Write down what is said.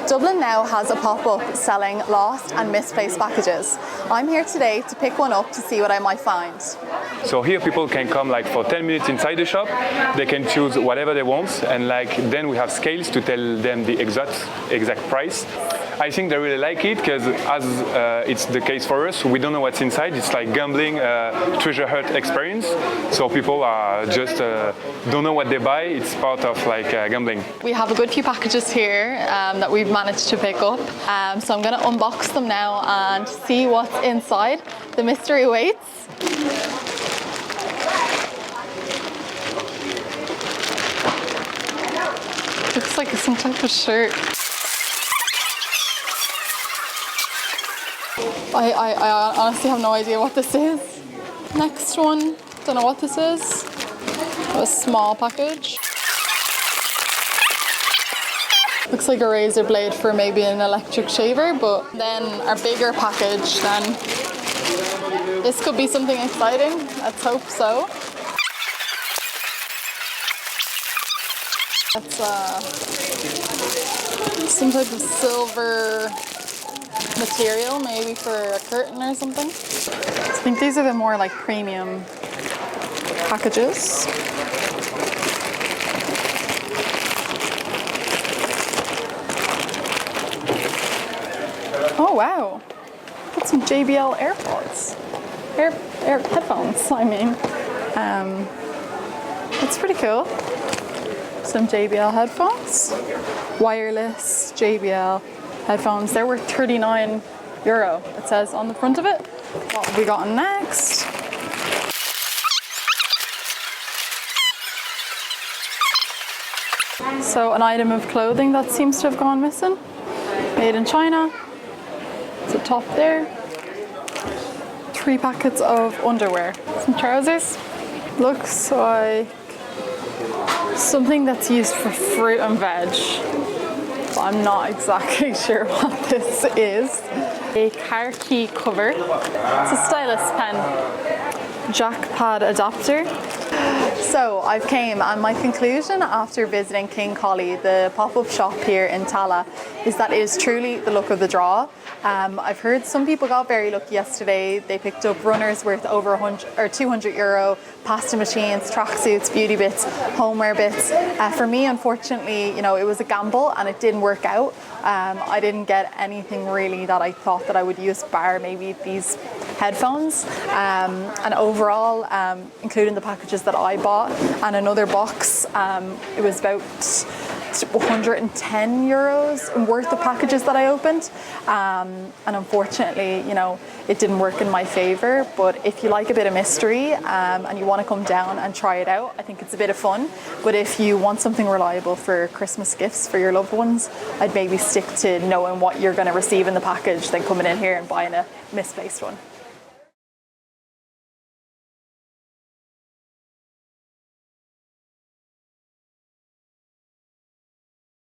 Dublin now has a pop-up selling lost and misplaced packages. I'm here today to pick one up to see what I might find. So here people can come like for 10 minutes inside the shop, they can choose whatever they want, and then we have scales to tell them the exact price. I think they really like it because as it's the case for us, we don't know what's inside. It's like gambling, treasure hunt experience. So people are just don't know what they buy. It's part of like gambling. We have a good few packages here that we've managed to pick up. So I'm going to unbox them now and see what's inside. The mystery awaits. Looks like some type of shirt. I honestly have no idea what this is. Next one, don't know what this is. A small package. Looks like a razor blade for maybe an electric shaver, but then our bigger package, then this could be something exciting. Let's hope so. That's some type of silver material, maybe for a curtain or something. I think these are the more like premium packages. Oh wow, got some JBL AirPods, headphones. I mean, that's pretty cool. Some JBL headphones, wireless JBL headphones. They're worth €39. It says on the front of it. What have we got next? So an item of clothing that seems to have gone missing. Made in China. It's a top there. 3 packets of underwear. Some trousers. Looks like something that's used for fruit and veg. But I'm not exactly sure what this is. A car key cover. It's a stylus pen. Jack pad adapter. So I've came, and my conclusion after visiting King Colis, the pop-up shop here in Tallaght, is that it is truly the luck of the draw. I've heard some people got very lucky yesterday. They picked up runners worth over 100 or €200, pasta machines, tracksuits, beauty bits, homeware bits. For me, unfortunately, it was a gamble and it didn't work out. I didn't get anything really that I thought that I would use, bar maybe these headphones. And overall, including the packages that I bought and another box, it was about €110 worth of packages that I opened, and unfortunately it didn't work in my favor. But if you like a bit of mystery and you want to come down and try it out, I think it's a bit of fun. But if you want something reliable for Christmas gifts for your loved ones, I'd maybe stick to knowing what you're going to receive in the package than coming in here and buying a misplaced one.